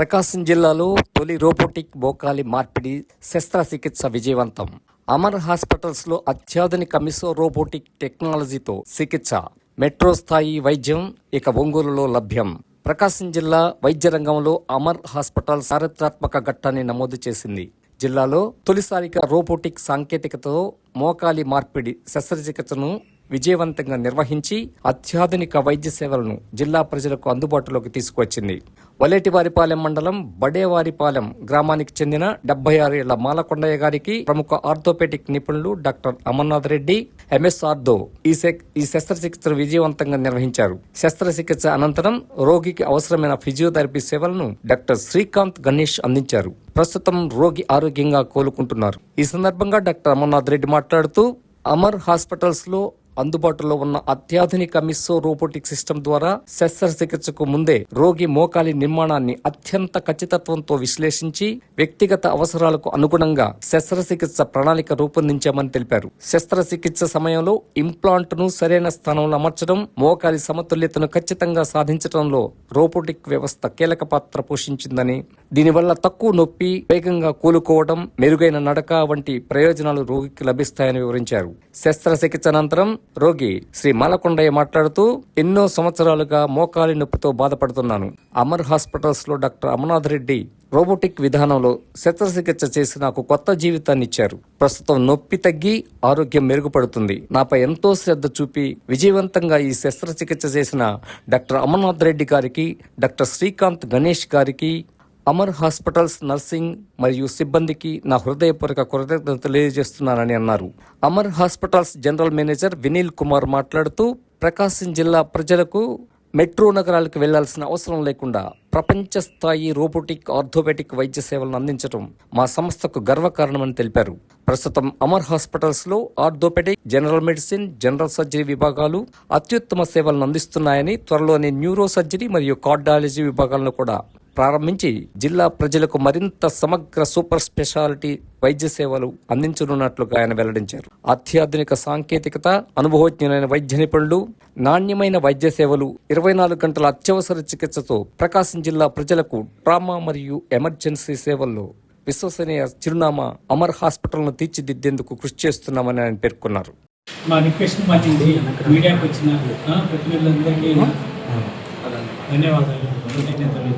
ప్రకాశం జిల్లాలో తొలి రోబోటిక్ మోకాలి మార్పిడి శస్త్రచికిత్స విజయవంతం. అమర్ హాస్పిటల్స్లో అత్యాధునిక మిసో రోబోటిక్ టెక్నాలజీతో చికిత్స. మెట్రో స్థాయి వైద్యం ఇక ఒంగోలులో లభ్యం. ప్రకాశం జిల్లా వైద్య రంగంలో అమర్ హాస్పిటల్ చారిత్రాత్మక ఘట్టాన్ని నమోదు చేసింది. జిల్లాలో తొలిసారిగా రోబోటిక్ సాంకేతికతతో మోకాలి మార్పిడి శస్త్రచికిత్సను విజయవంతంగా నిర్వహించి అత్యాధునిక వైద్య సేవలను జిల్లా ప్రజలకు అందుబాటులోకి తీసుకువచ్చింది. వలేటివారిపాలెం మండలం బడేవారిపాలెం గ్రామానికి చెందిన 76 ఏళ్ల మాలకొండయ్య గారికి ప్రముఖ ఆర్థోపెడిక్ నిపుణులు doctor Amarnath Reddy, MS ortho ఈ శస్త్రచికిత్సను విజయవంతంగా నిర్వహించారు. శస్త్రచికిత్స అనంతరం రోగికి అవసరమైన ఫిజియోథెరపీ సేవలను డాక్టర్ శ్రీకాంత్ గణేష్ అందించారు. ప్రస్తుతం రోగి ఆరోగ్యంగా కోలుకుంటున్నారు. ఈ సందర్భంగా డాక్టర్ అమర్నాథ్ రెడ్డి మాట్లాడుతూ అమర్ హాస్పిటల్స్ లో అందుబాటులో ఉన్న అత్యాధునిక మిస్సో రోబోటిక్ సిస్టమ్ ద్వారా శస్త్రచికిత్సకు ముందే రోగి మోకాలి నిర్మాణాన్ని అత్యంత ఖచ్చితత్వంతో విశ్లేషించి వ్యక్తిగత అవసరాలకు అనుగుణంగా శస్త్రచికిత్స ప్రణాళిక రూపొందించామని తెలిపారు. శస్త్రచికిత్స సమయంలో ఇంప్లాంట్ ను సరైన స్థానంలో అమర్చడం, మోకాలి సమతుల్యతను ఖచ్చితంగా సాధించడంలో రోబోటిక్ వ్యవస్థ కీలక పాత్ర పోషించిందని, దీనివల్ల తక్కువ నొప్పి, వేగంగా కోలుకోవడం, మెరుగైన నడక వంటి ప్రయోజనాలు రోగికి లభిస్తాయని వివరించారు. శస్త్రచికిత్స అనంతరం రోగి శ్రీ మాలకొండయ్య మాట్లాడుతూ ఎన్నో సంవత్సరాలుగా మోకాలి నొప్పితో బాధపడుతున్నాను. అమర్ హాస్పిటల్స్ లో డాక్టర్ అమర్నాథ్ రెడ్డి రోబోటిక్ విధానంలో శస్త్రచికిత్స చేసి నాకు కొత్త జీవితాన్ని ఇచ్చారు. ప్రస్తుతం నొప్పి తగ్గి ఆరోగ్యం మెరుగుపడుతుంది. నాపై ఎంతో శ్రద్ధ చూపి విజయవంతంగా ఈ శస్త్రచికిత్స చేసిన డాక్టర్ అమర్నాథ్ రెడ్డి గారికి, డాక్టర్ శ్రీకాంత్ గణేష్ గారికి, అమర్ హాస్పిటల్స్ నర్సింగ్ మరియు సిబ్బందికి నా హృదయపూర్వక కృతజ్ఞతలు తెలియజేస్తున్నానని అన్నారు. Amar hospitals general manager Vineel Kumar మాట్లాడుతూ ప్రకాశం జిల్లా ప్రజలకు మెట్రో నగరాలకు వెళ్లాల్సిన అవసరం లేకుండా ప్రపంచ స్థాయి రోబోటిక్ ఆర్థోపెడిక్ వైద్య సేవలను అందించడం మా సంస్థకు గర్వకారణమని తెలిపారు. ప్రస్తుతం అమర్ హాస్పిటల్స్ లో orthopaedic, general medicine, general surgery విభాగాలు అత్యుత్తమ సేవలను అందిస్తున్నాయని, త్వరలోనే న్యూరో సర్జరీ మరియు కార్డియాలజీ విభాగాలను కూడా ప్రారంభించి జిల్లా ప్రజలకు మరింత సమగ్ర సూపర్ స్పెషాలిటీ వైద్య సేవలు అందించనున్నట్లుగా ఆయన వెల్లడించారు. అత్యాధునిక సాంకేతికత, అనుభవజ్ఞులైన వైద్య నిపుణులు, నాణ్యమైన వైద్య సేవలు, 24 గంటల అత్యవసర చికిత్సతో ప్రకాశం జిల్లా ప్రజలకు ట్రామా మరియు ఎమర్జెన్సీ సేవల్లో విశ్వసనీయ చిరునామా అమర్ హాస్పిటల్ను తీర్చిదిద్దేందుకు కృషి చేస్తున్నామని ఆయన పేర్కొన్నారు. మా రిక్వెస్ట్ మన్నించి మీడియాకు వచ్చిన ప్రతినిధులందరికీ ధన్యవాదాలు, కృతజ్ఞతలు.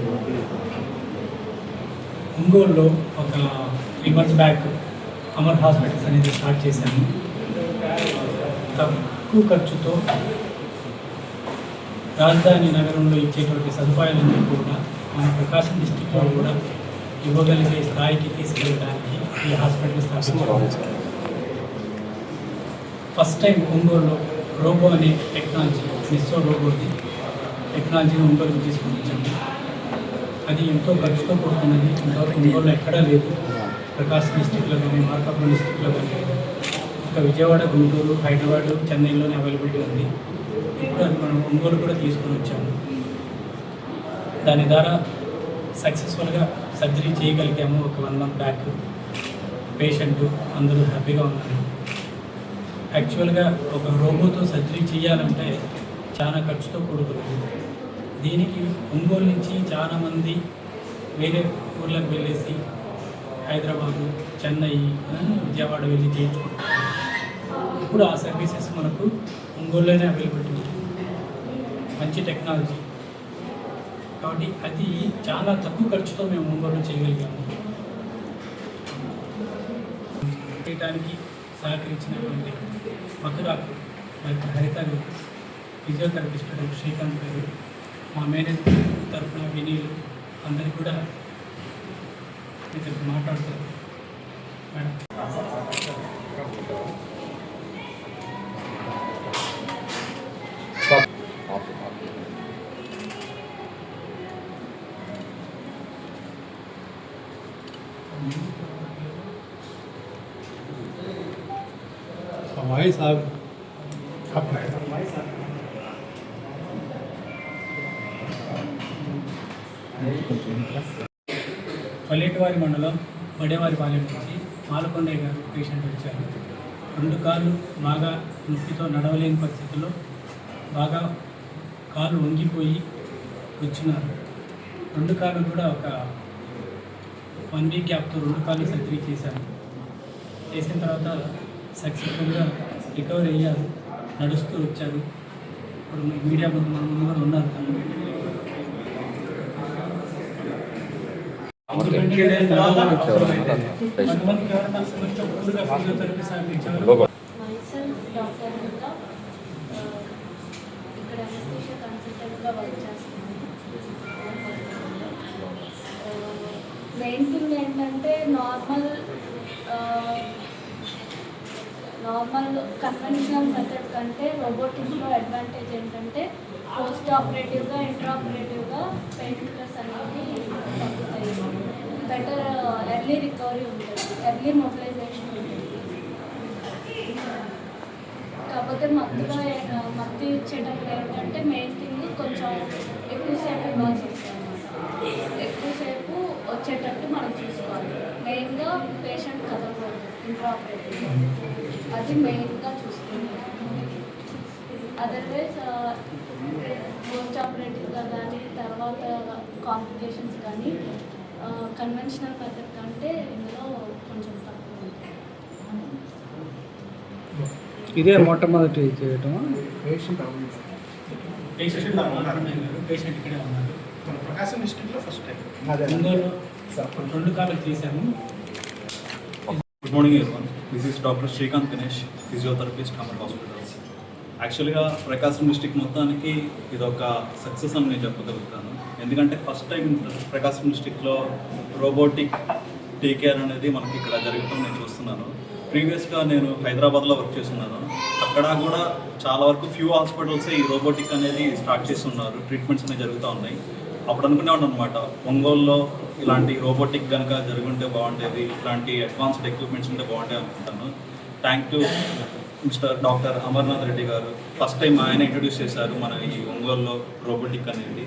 ఒంగోలులో ఒక 3 months బ్యాక్ అమర్ హాస్పిటల్స్ అనేది స్టార్ట్ చేశాము. తక్కువ ఖర్చుతో రాజధాని నగరంలో ఇచ్చేటువంటి సదుపాయాలన్నీ కూడా మన ప్రకాశం డిస్టిక్లో కూడా ఇవ్వగలిగే స్థాయికి తీసుకెళ్ళడానికి ఈ హాస్పిటల్ స్థాపించాము. ఫస్ట్ టైం ఒంగోలులో రోబో అనే టెక్నాలజీ, మిస్సో రోబోది టెక్నాలజీని ఒంగోలుకు తీసుకుని వచ్చాము. అది ఎంతో ఖర్చుతో కూడుకున్నది. ఇంతవరకు ఒంగోలులో ఎక్కడా లేదు. ప్రకాశం డిస్టిక్లో కానీ, మార్కాపురం డిస్టిక్లో కానీ, ఇంకా విజయవాడ, గుంటూరు, హైదరాబాద్, చెన్నైలోనే అవైలబిలిటీ ఉంది. ఇప్పుడు అది మనం ఒంగోలు కూడా తీసుకొని వచ్చాము. దాని ద్వారా సక్సెస్ఫుల్గా సర్జరీ చేయగలిగాము. ఒక 1 month బ్యాక్ పేషెంట్ అందరూ హ్యాపీగా ఉన్నారు. యాక్చువల్గా ఒక రోబోతో సర్జరీ చేయాలంటే చాలా ఖర్చుతో కూడుకున్నది. దీనికి ఒంగోలు నుంచి చాలామంది వేరే ఊర్లకు వెళ్ళేసి హైదరాబాదు, చెన్నై, విజయవాడ వెళ్ళి చేయించుకుంటారు. ఇప్పుడు ఆ సర్వీసెస్ మనకు ఒంగోలులోనే అవైలబిలిటీ ఉంది. మంచి టెక్నాలజీ కాబట్టి అది చాలా తక్కువ ఖర్చుతో మేము ఒంగోలు చేయగలిగాము. చేయడానికి సహకరించినటువంటి మధురాకు డాక్టర్ హరిత గారు, ఫిజియోథెరపిస్ట్ డాక్టర్ శ్రీకాంత్ గారు, మా మేనేజర్ తరఫున వినీలు అందరికీ కూడా మీతో మాట్లాడతారు. మేడం, हमारे साहब వలేటివారి మండలం బడేవారిపాలెం నుంచి మాలకొండయ్య గారు పేషెంట్ వచ్చారు. 2 కాళ్ళు బాగా నొప్పితో నడవలేని పరిస్థితుల్లో బాగా కాళ్ళు వంగిపోయి వచ్చినారు. రెండు కాళ్ళు కూడా ఒక 1 వీక్ గ్యాప్తో రెండు కాళ్ళు సర్జరీ చేశాను. చేసిన తర్వాత సక్సెస్ఫుల్గా రికవర్ అయ్యారు, నడుస్తూ వచ్చారు. ఇప్పుడు మీడియా ముందు మన ముందు కూడా ఉన్నారు. కొంతమందికి ఎవరైనా కొంచెం పూర్తిగా ఫిజియోథెరపీ సాగించారు. myself Dr. Nita, ఇక్కడ అనస్థీషియా కన్సల్టెంట్గా వర్క్ చేస్తున్నాను. మెయిన్ థింగ్ ఏంటంటే నార్మల్ కన్వెన్షనల్ మెథడ్ కంటే రోబోటిక్స్లో అడ్వాంటేజ్ ఏంటంటే పోస్ట్ ఆపరేటివ్గా ఇంట్రా ఆపరేటివ్గా పెయిన్ కిల్లర్స్ అనేవి తగ్గుతాయి. బెటర్ ఎర్లీ రికవరీ ఉంటుంది, ఎర్లీ మొబిలైజేషన్ ఉంటుంది. కాకపోతే మత్తు ఇచ్చేటప్పుడు ఏంటంటే మెయిన్ థింగ్ కొంచెం ఎక్కువసేపు ఇవ్వాల్సి వస్తుంది. ఎక్కువసేపు వచ్చేటట్టు మనం చూసుకోవాలి. మెయిన్గా పేషెంట్ కదలకూడదు, ఇంట్రాపరేటివ్ అది మెయిన్గా చూసుకుంటాం. అదర్వైజ్ పోస్ట్ ఆపరేటివ్గా కానీ తర్వాత కాంప్లికేషన్స్ కానీ కన్వెన్షనల్ మెథడ్ కంటే ఇందులో కొంచెం తక్కువ ఉంటుంది. ఇదే మొట్టమొదటి చేయటం. పేషెంట్ ఇక్కడే ఉన్నారు. ప్రకాశం డిస్ట్రిక్ట్లో ఫస్ట్ టైం. ఒంగోలు రెండు కాళ్ళు తీసాము. Good morning everyone. This is doctor Srikanth Ganesh, physiotherapist Amar hospitals. యాక్చువల్గా ప్రకాశం డిస్ట్రిక్ట్ మొత్తానికి ఇది ఒక సక్సెస్ అని నేను చెప్పగలుగుతాను. ఎందుకంటే ఫస్ట్ టైం ప్రకాశం డిస్ట్రిక్ట్లో రోబోటిక్ టీకేర్ అనేది మనకి ఇక్కడ జరగటం నేను చూస్తున్నాను. ప్రీవియస్గా నేను హైదరాబాద్లో వర్క్ చేస్తున్నాను. అక్కడ కూడా చాలా వరకు ఫ్యూ హాస్పిటల్స్ ఈ రోబోటిక్ అనేది స్టార్ట్ చేస్తున్నారు, ట్రీట్మెంట్స్ అనేవి జరుగుతూ ఉన్నాయి. అప్పుడు అనుకునేవాడు అనమాట, ఒంగోలులో ఇలాంటి రోబోటిక్ కనుక జరుగుంటే బాగుండేది, ఇలాంటి అడ్వాన్స్డ్ ఎక్విప్మెంట్స్ ఉంటే బాగుంటాయి అనుకుంటాను. Thank to mister doctor Amarnath Reddy garu. First time ఆయన ఇంట్రడ్యూస్ చేశారు మన ఈ ఒంగోలులో రోబోటిక్ అనేది.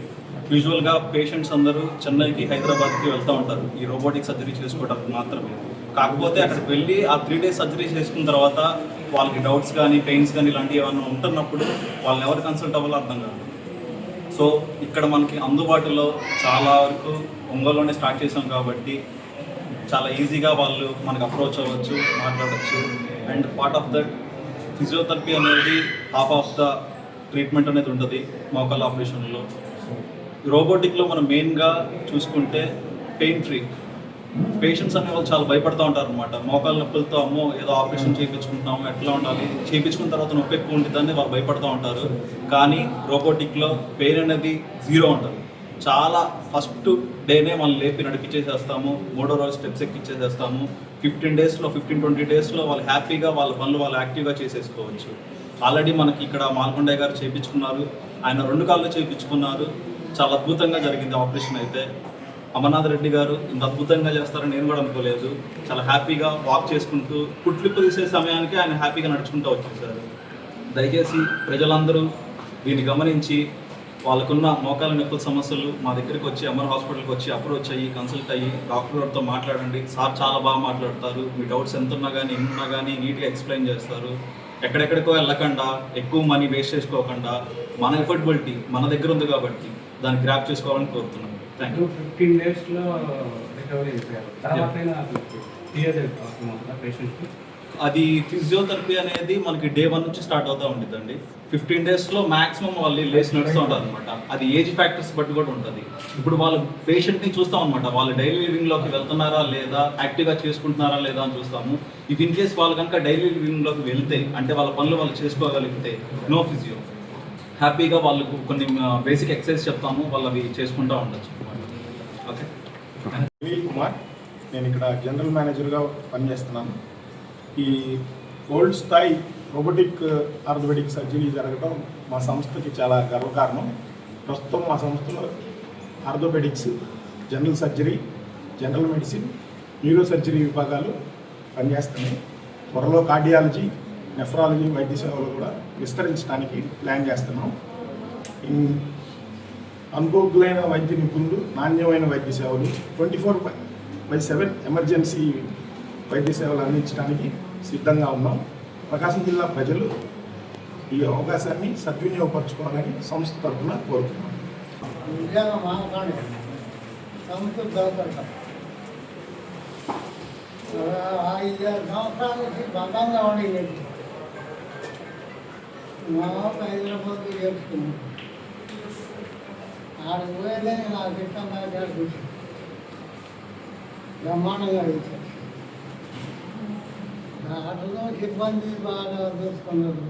యూజువల్గా పేషెంట్స్ అందరూ చెన్నైకి హైదరాబాద్కి వెళ్తూ ఉంటారు ఈ రోబోటిక్ సర్జరీ చేసుకోవడానికి మాత్రమే. కాకపోతే అక్కడికి వెళ్ళి ఆ 3 days సర్జరీ చేసుకున్న తర్వాత వాళ్ళకి డౌట్స్ కానీ పెయిన్స్ కానీ ఇలాంటివి ఏమైనా ఉంటున్నప్పుడు వాళ్ళని ఎవరు కన్సల్ట్ అవ్వాలో అర్థం కాదు. సో ఇక్కడ మనకి అందుబాటులో చాలా వరకు ఒంగోలులోనే స్టార్ట్ చేసాం కాబట్టి చాలా ఈజీగా వాళ్ళు మనకు అప్రోచ్ అవ్వచ్చు, మాట్లాడవచ్చు. And part of that physiotherapy అనేది హాఫ్ ఆఫ్ ద ట్రీట్మెంట్ అనేది ఉంటుంది మోకాళ్ళ ఆపరేషన్లో. రోబోటిక్లో మనం మెయిన్గా చూసుకుంటే పెయిన్ ఫ్రీ. పేషెంట్స్ అనే వాళ్ళు చాలా భయపడుతూ ఉంటారు అనమాట. మోకాళ్ళ నొప్పులతో అమ్మో ఏదో ఆపరేషన్ చేయించుకుంటున్నాము, ఎట్లా ఉండాలి, చేయించుకున్న తర్వాత నొప్పి ఎక్కువ ఉంటుందని వాళ్ళు భయపడుతూ ఉంటారు. కానీ రోబోటిక్లో పెయిన్ అనేది 0 ఉంటుంది. చాలా ఫస్ట్ డేనే మనం లేపి నడిపించేసేస్తాము, 3వ రోజు స్టెప్స్ ఎక్కిచ్చేసేస్తాము. 15-20 డేస్లో వాళ్ళు హ్యాపీగా వాళ్ళ పనులు వాళ్ళు యాక్టివ్గా చేసేసుకోవచ్చు. ఆల్రెడీ మనకి ఇక్కడ మాల్కొండయ్య గారు చేయించుకున్నారు, ఆయన 2 కాళ్ళు చేయించుకున్నారు. చాలా అద్భుతంగా జరిగింది ఆపరేషన్ అయితే. అమర్నాథ్ రెడ్డి గారు ఇంత అద్భుతంగా చేస్తారని నేను కూడా అనుకోలేదు. చాలా హ్యాపీగా వాక్ చేసుకుంటూ కుట్లిప్పు తీసే సమయానికి ఆయన హ్యాపీగా నడుచుకుంటూ వచ్చేసారు. దయచేసి ప్రజలందరూ దీన్ని గమనించి వాళ్ళకున్న మోకాల నొప్పుల సమస్యలు మా దగ్గరికి వచ్చి అమర్ హాస్పిటల్కి వచ్చి అప్రోచ్ అయ్యి కన్సల్ట్ అయ్యి డాక్టర్ గారితో మాట్లాడండి. సార్ చాలా బాగా మాట్లాడతారు. మీ డౌట్స్ ఎంత ఉన్నా కానీ ఎన్నున్నా కానీ నీట్గా ఎక్స్ప్లెయిన్ చేస్తారు. ఎక్కడెక్కడికో వెళ్ళకుండా ఎక్కువ మనీ వేస్ట్ చేసుకోకుండా మన ఎఫర్టబిలిటీ మన దగ్గర ఉంది కాబట్టి దాన్ని గ్రాప్ చేసుకోవాలని కోరుతున్నాను. Thank you. 15 daysలో రికవరీ అయిపోయారు. తర్వాత పేషెంట్కి అది ఫిజియోథెరపీ అనేది మనకి day 1 నుంచి స్టార్ట్ అవుతూ ఉంటుందండి. 15 daysలో మాక్సిమం వాళ్ళు లేచి నడుస్తూ ఉంటారు అనమాట. అది ఏజ్ ఫ్యాక్టర్స్ బట్టి కూడా ఉంటుంది. ఇప్పుడు వాళ్ళు పేషెంట్ని చూస్తాం అనమాట, వాళ్ళు డైలీ లివింగ్లోకి వెళ్తున్నారా లేదా, యాక్టివ్గా చేసుకుంటున్నారా లేదా అని చూస్తాము. ఇఫ్ ఇన్ కేస్ వాళ్ళు కనుక డైలీ లివింగ్లోకి వెళ్తే, అంటే వాళ్ళ పనులు వాళ్ళు చేసుకోగలిగితే, నో ఫిజియో, హ్యాపీగా వాళ్ళకు కొన్ని బేసిక్ ఎక్సర్సైజ్ చెప్తాము, వాళ్ళు అవి చేసుకుంటూ ఉండొచ్చు. ఓకే. సునీల్ కుమార్, నేను ఇక్కడ జనరల్ మేనేజర్గా పనిచేస్తున్నాను. ఈ వరల్డ్ స్థాయి రోబోటిక్ ఆర్థోపెడిక్ సర్జరీ జరగడం మా సంస్థకి చాలా గర్వకారణం. ప్రస్తుతం మా సంస్థలో orthopaedics, general surgery, general medicine, neuro surgery విభాగాలు పనిచేస్తున్నాయి. త్వరలో కార్డియాలజీ, నెఫ్రాలజీ వైద్య సేవలు కూడా విస్తరించడానికి ప్లాన్ చేస్తున్నాం. అనుభవజ్ఞులైన వైద్య నిపుణులు, నాణ్యమైన వైద్య సేవలు, 24/7 ఎమర్జెన్సీ వైద్య సేవలు అందించడానికి సిద్ధంగా ఉన్నాం. ప్రకాశం జిల్లా ప్రజలు ఈ అవకాశాన్ని సద్వినియోగపరచుకోవాలని సంస్థ తరఫున కోరుతున్నాం. సంవత్సరం దొరకటం 5 సంవత్సరాల నుంచి బంధంగా ఉండేది. మా హైదరాబాద్ చేసుకున్నాం. ఆడకు పోయేదని నాకు ఇష్టం కూర్చొని బ్రహ్మాండంగా వేశారు. ఆటలో సిబ్బంది బాగా చూసుకున్నారు.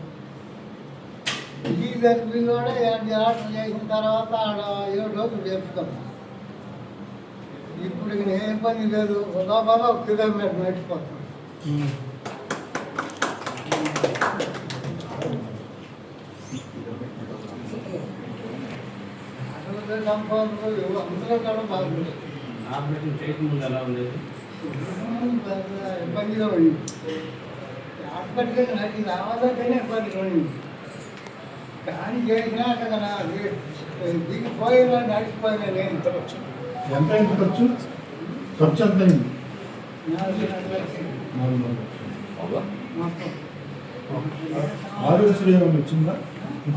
ఈ జరిపి కూడా 2 ఆటలు చేసిన తర్వాత ఆడ 7 రోజులు చేస్తున్నాం. ఇప్పుడు ఏ ఇబ్బంది లేదు. ఉదాహరణ 1 కిలోమీటర్ నడిచిపోతాం. అసలు సంపాదనలు అందరూ కూడా బాగుంది. ఆపరేషన్ చేయకముందు ఎలా ఉండేది? ఇబ్బందిగా ఉంది. హాస్పిటల్కి నాకు రావాలంటేనే ఇబ్బందిగా ఉంది. కానీ చేసినాక కదా దిగిపోయినా నడిచిపోయినా నేను ఎంత అయింది ఖర్చు? ఖర్చు ఎంత అయింది? 4 లక్షలు మొత్తం. ఆరోగ్యశ్రీ ఏమైనా వచ్చిందా?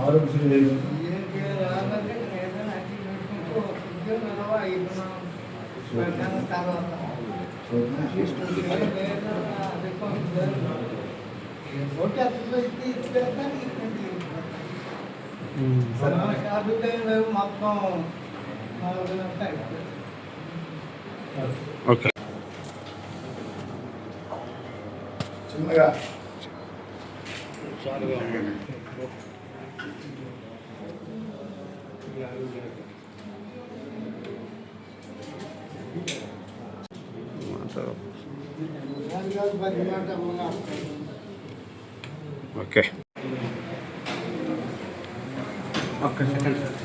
ఆరోగ్యశ్రీ ఏంటి రావాలంటే ఏదైనా అట్టి పెట్టుకుంటూ ఉద్యోగం అయిపోయిన తర్వాత మొత్తం ఓకే చిన్నగా ఓకే ఒక్క సెకండ్ సార్.